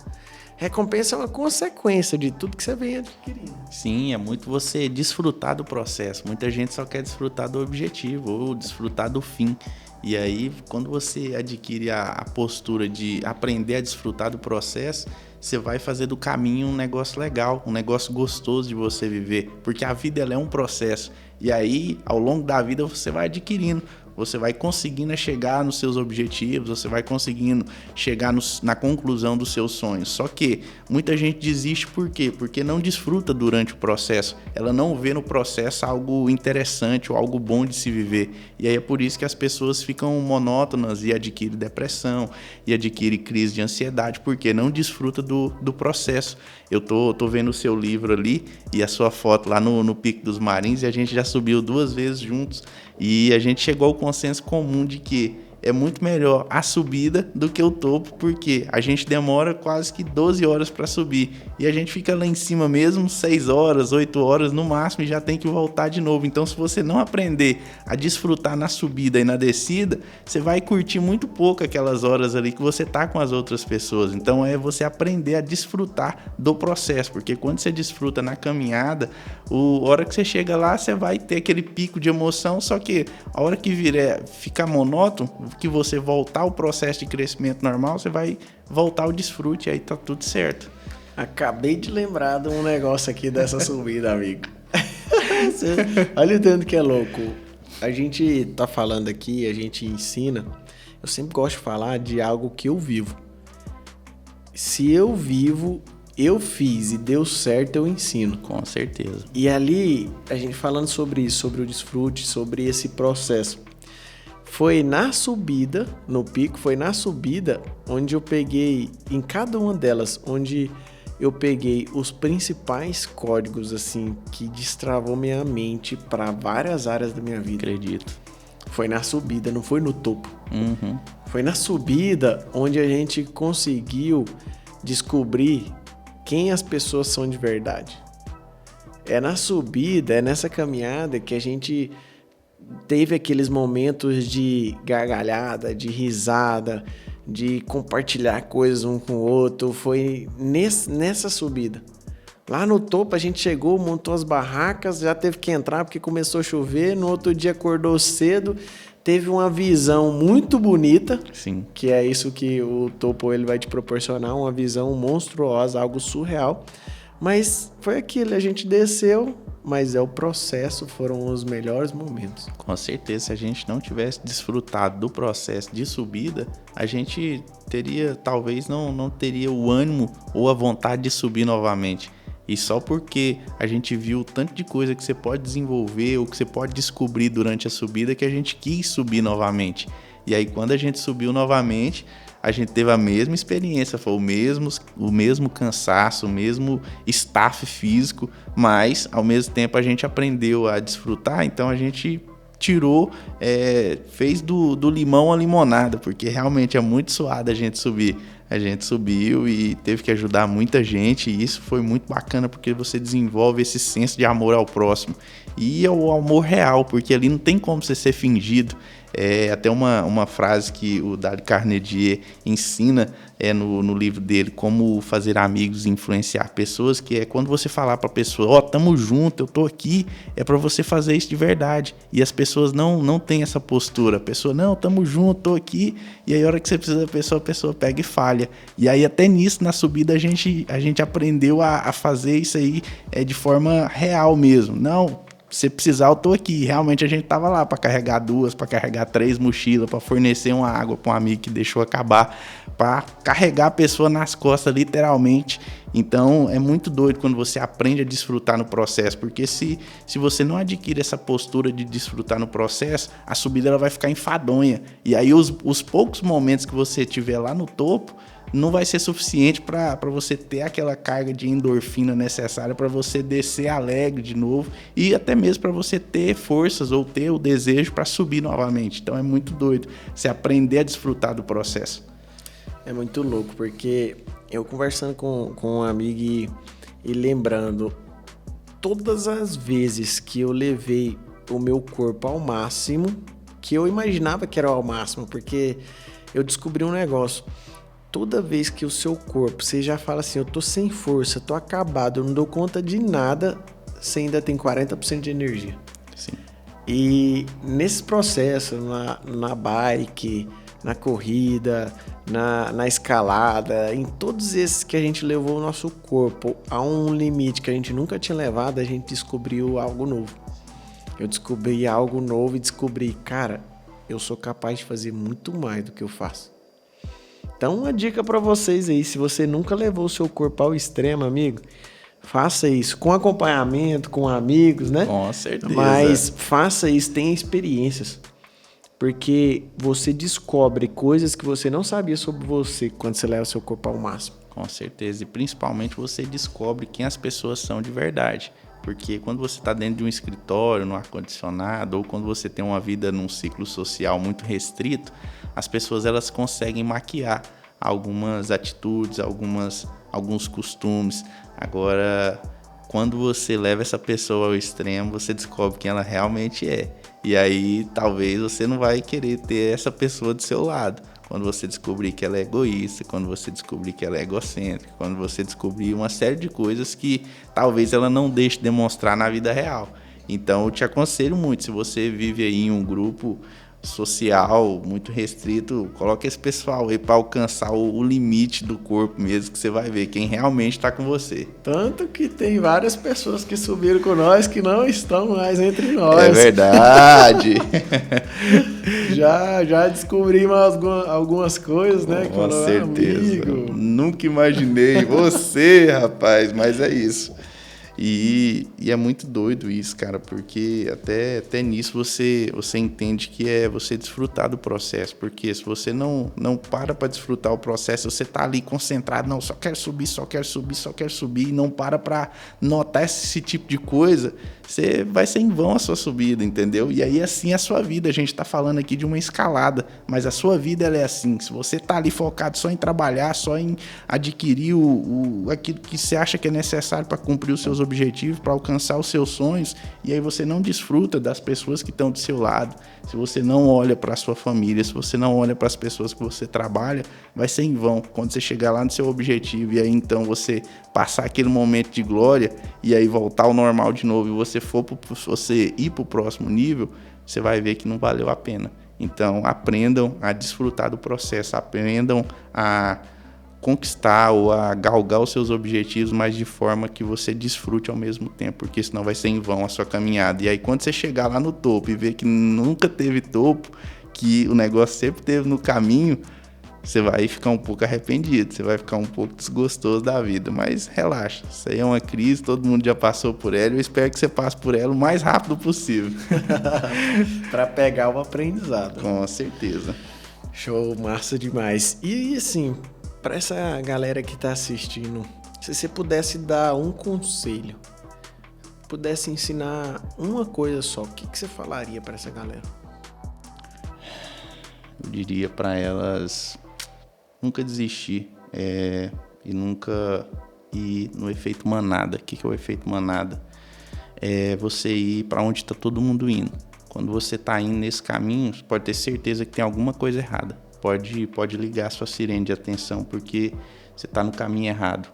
Recompensa é uma consequência de tudo que você vem adquirindo. Sim, é muito você desfrutar do processo. Muita gente só quer desfrutar do objetivo ou desfrutar do fim. E aí, quando você adquire a postura de aprender a desfrutar do processo, você vai fazer do caminho um negócio legal, um negócio gostoso de você viver. Porque a vida ela é um processo. E aí, ao longo da vida, você vai adquirindo. Você vai conseguindo chegar nos seus objetivos, você vai conseguindo chegar na conclusão dos seus sonhos. Só que muita gente desiste por quê? Porque não desfruta durante o processo. Ela não vê no processo algo interessante ou algo bom de se viver. E aí é por isso que as pessoas ficam monótonas e adquirem depressão e adquirem crise de ansiedade, porque não desfruta do processo. Eu tô vendo o seu livro ali e a sua foto lá no Pico dos Marins, e a gente já subiu 2 vezes juntos. E a gente chegou ao consenso comum de que é muito melhor a subida do que o topo, porque a gente demora quase que 12 horas para subir e a gente fica lá em cima mesmo 6 horas, 8 horas no máximo e já tem que voltar de novo. Então, se você não aprender a desfrutar na subida e na descida, você vai curtir muito pouco aquelas horas ali que você tá com as outras pessoas. Então, é você aprender a desfrutar do processo, porque quando você desfruta na caminhada, a hora que você chega lá, você vai ter aquele pico de emoção, só que a hora que ficar monótono, que você voltar ao processo de crescimento normal, você vai voltar ao desfrute, aí tá tudo certo. Acabei de lembrar de um negócio aqui dessa subida, amigo. Olha o tanto que é louco. A gente tá falando aqui, a gente ensina. Eu sempre gosto de falar de algo que eu vivo. Se eu vivo, eu fiz e deu certo, eu ensino. Com certeza. E ali, a gente falando sobre isso, sobre o desfrute, sobre esse processo. Foi na subida, no pico, foi na subida onde eu peguei, em cada uma delas, onde eu peguei os principais códigos, assim, que destravou minha mente para várias áreas da minha vida. Acredito. Foi na subida, não foi no topo. Uhum. Foi na subida onde a gente conseguiu descobrir quem as pessoas são de verdade. É na subida, é nessa caminhada que a gente teve aqueles momentos de gargalhada, de risada, de compartilhar coisas um com o outro. Foi nessa subida. Lá no topo a gente chegou, montou as barracas, já teve que entrar porque começou a chover. No outro dia acordou cedo, teve uma visão muito bonita. Sim. Que é isso que o topo ele vai te proporcionar, uma visão monstruosa, algo surreal. Mas foi aquilo, a gente desceu, mas é o processo, foram os melhores momentos. Com certeza, se a gente não tivesse desfrutado do processo de subida, a gente teria, talvez não teria o ânimo ou a vontade de subir novamente. E só porque a gente viu o tanto de coisa que você pode desenvolver ou que você pode descobrir durante a subida que a gente quis subir novamente. E aí quando a gente subiu novamente, a gente teve a mesma experiência, foi o mesmo cansaço, o mesmo staff físico, mas ao mesmo tempo a gente aprendeu a desfrutar, então a gente fez do limão a limonada, porque realmente é muito suado a gente subir. A gente subiu e teve que ajudar muita gente, e isso foi muito bacana porque você desenvolve esse senso de amor ao próximo. E é o amor real, porque ali não tem como você ser fingido. É até uma frase que o Dale Carnegie ensina no livro dele, Como Fazer Amigos e Influenciar Pessoas, que é quando você falar para a pessoa, tamo junto, eu tô aqui, é para você fazer isso de verdade. E as pessoas não têm essa postura. A pessoa, não, tamo junto, tô aqui, e aí a hora que você precisa da pessoa, a pessoa pega e falha. E aí até nisso, na subida, a gente aprendeu a fazer isso aí de forma real mesmo. Não, se precisar, eu tô aqui. Realmente a gente tava lá para carregar 2, para carregar 3 mochilas, para fornecer uma água para um amigo que deixou acabar, para carregar a pessoa nas costas, literalmente. Então é muito doido quando você aprende a desfrutar no processo, porque se você não adquire essa postura de desfrutar no processo, a subida ela vai ficar enfadonha. E aí os poucos momentos que você tiver lá no topo não vai ser suficiente para você ter aquela carga de endorfina necessária para você descer alegre de novo, e até mesmo para você ter forças ou ter o desejo para subir novamente. Então é muito doido você aprender a desfrutar do processo. É muito louco, porque eu conversando com um amigo e lembrando todas as vezes que eu levei o meu corpo ao máximo, que eu imaginava que era ao máximo, porque eu descobri um negócio. Toda vez que o seu corpo, você já fala assim, eu tô sem força, tô acabado, eu não dou conta de nada, você ainda tem 40% de energia. Sim. E nesse processo, na bike, na corrida, na escalada, em todos esses que a gente levou o nosso corpo a um limite que a gente nunca tinha levado, a gente descobriu algo novo. Eu descobri algo novo e descobri, cara, eu sou capaz de fazer muito mais do que eu faço. Então, uma dica para vocês aí, se você nunca levou o seu corpo ao extremo, amigo, faça isso com acompanhamento, com amigos, né? Com certeza. Mas faça isso, tenha experiências, porque você descobre coisas que você não sabia sobre você quando você leva o seu corpo ao máximo. Com certeza, e principalmente você descobre quem as pessoas são de verdade. Porque quando você está dentro de um escritório, no ar-condicionado, ou quando você tem uma vida num ciclo social muito restrito, as pessoas elas conseguem maquiar algumas atitudes, alguns costumes. Agora, quando você leva essa pessoa ao extremo, você descobre quem ela realmente é. E aí, talvez você não vai querer ter essa pessoa do seu lado. Quando você descobrir que ela é egoísta, quando você descobrir que ela é egocêntrica, quando você descobrir uma série de coisas que talvez ela não deixe demonstrar na vida real. Então, eu te aconselho muito, se você vive aí em um grupo social muito restrito, coloque esse pessoal aí para alcançar o limite do corpo mesmo, que você vai ver quem realmente está com você. Tanto que tem várias pessoas que subiram com nós que não estão mais entre nós. É verdade. já descobrimos algumas coisas, né? Com certeza. Amigo. Nunca imaginei você, rapaz, mas é isso. E é muito doido isso, cara, porque até nisso você entende que é você desfrutar do processo, porque se você não para desfrutar o processo, você tá ali concentrado, não, só quero subir, e não para notar esse tipo de coisa, você vai ser em vão a sua subida, entendeu? E aí assim é a sua vida, a gente tá falando aqui de uma escalada, mas a sua vida ela é assim, se você tá ali focado só em trabalhar, só em adquirir aquilo que você acha que é necessário para cumprir os seus objetivos, para alcançar os seus sonhos, e aí você não desfruta das pessoas que estão do seu lado, se você não olha para a sua família, se você não olha para as pessoas que você trabalha, vai ser em vão. Quando você chegar lá no seu objetivo e aí então você passar aquele momento de glória e aí voltar ao normal de novo e você ir para o próximo nível, você vai ver que não valeu a pena. Então aprendam a desfrutar do processo, aprendam a conquistar ou a galgar os seus objetivos, mas de forma que você desfrute ao mesmo tempo, porque senão vai ser em vão a sua caminhada. E aí quando você chegar lá no topo e ver que nunca teve topo, que o negócio sempre teve no caminho, você vai ficar um pouco arrependido, você vai ficar um pouco desgostoso da vida, mas relaxa, isso aí é uma crise, todo mundo já passou por ela, eu espero que você passe por ela o mais rápido possível. Para pegar o aprendizado. Com certeza. Show, massa demais. E assim, para essa galera que está assistindo, se você pudesse dar um conselho, pudesse ensinar uma coisa só, o que você falaria para essa galera? Eu diria para elas nunca desistir e nunca ir no efeito manada. O que é o efeito manada? É você ir para onde está todo mundo indo. Quando você está indo nesse caminho, você pode ter certeza que tem alguma coisa errada. Pode ligar a sua sirene de atenção, porque você está no caminho errado.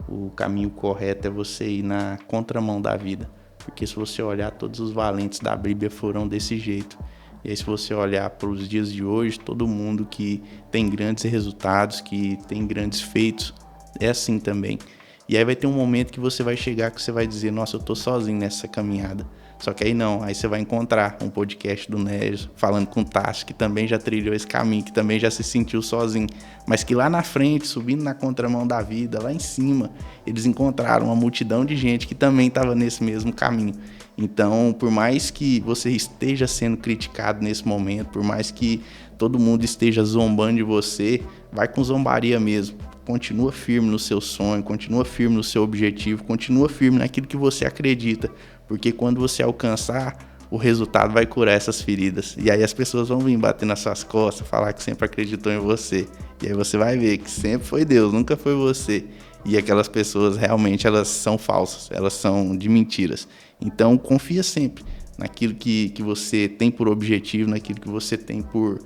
O caminho correto é você ir na contramão da vida. Porque se você olhar, todos os valentes da Bíblia foram desse jeito. E aí, se você olhar para os dias de hoje, todo mundo que tem grandes resultados, que tem grandes feitos, é assim também. E aí vai ter um momento que você vai chegar, que você vai dizer, nossa, eu tô sozinho nessa caminhada. Só que aí não, aí você vai encontrar um podcast do Nérgio falando com o Tássio, que também já trilhou esse caminho, que também já se sentiu sozinho, mas que lá na frente, subindo na contramão da vida, lá em cima, eles encontraram uma multidão de gente que também estava nesse mesmo caminho. Então, por mais que você esteja sendo criticado nesse momento, por mais que todo mundo esteja zombando de você, vai com zombaria mesmo. Continua firme no seu sonho, continua firme no seu objetivo, continua firme naquilo que você acredita, porque quando você alcançar, o resultado vai curar essas feridas. E aí as pessoas vão vir bater nas suas costas, falar que sempre acreditou em você. E aí você vai ver que sempre foi Deus, nunca foi você. E aquelas pessoas realmente elas são falsas, elas são de mentiras. Então confia sempre naquilo que você tem por objetivo, naquilo que você tem por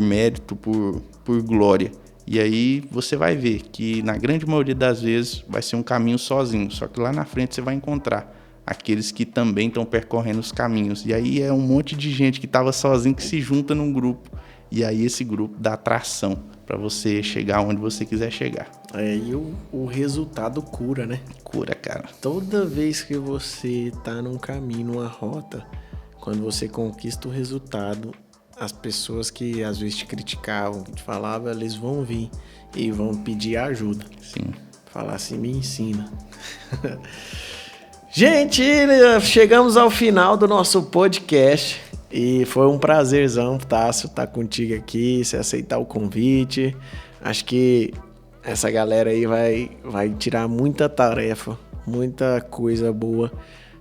mérito, por glória. E aí você vai ver que na grande maioria das vezes vai ser um caminho sozinho, só que lá na frente você vai encontrar aqueles que também estão percorrendo os caminhos. E aí é um monte de gente que estava sozinho que se junta num grupo. E aí esse grupo dá atração para você chegar onde você quiser chegar. E o resultado cura, né? Cura, cara. Toda vez que você tá num caminho, numa rota, quando você conquista o resultado, as pessoas que às vezes te criticavam, que te falavam, eles vão vir e vão pedir ajuda. Sim. Falar assim, me ensina. Gente, chegamos ao final do nosso podcast e foi um prazerzão, Tássio, estar contigo aqui, você aceitar o convite. Acho que essa galera aí vai tirar muita tarefa, muita coisa boa,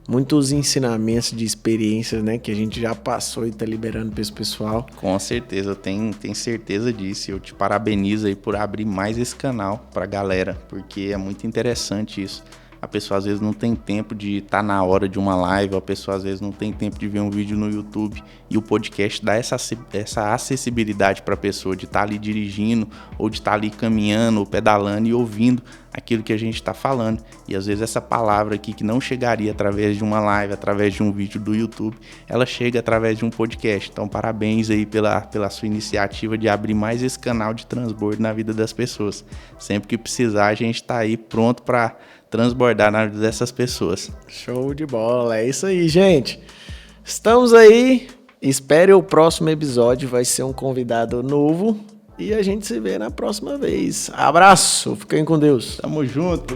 muitos ensinamentos de experiências, né, que a gente já passou e tá liberando para esse pessoal. Com certeza, eu tenho certeza disso. Eu te parabenizo aí por abrir mais esse canal pra galera, porque é muito interessante isso. A pessoa às vezes não tem tempo de estar na hora de uma live, a pessoa às vezes não tem tempo de ver um vídeo no YouTube, e o podcast dá essa acessibilidade para a pessoa de estar ali dirigindo, ou de estar ali caminhando, ou pedalando e ouvindo aquilo que a gente está falando. E às vezes essa palavra aqui que não chegaria através de uma live, através de um vídeo do YouTube, ela chega através de um podcast. Então parabéns aí pela sua iniciativa de abrir mais esse canal de transbordo na vida das pessoas. Sempre que precisar, a gente está aí pronto para transbordar na vida dessas pessoas. Show de bola, é isso aí, gente. Estamos aí, espere o próximo episódio, vai ser um convidado novo e a gente se vê na próxima vez. Abraço, fiquem com Deus. Tamo junto.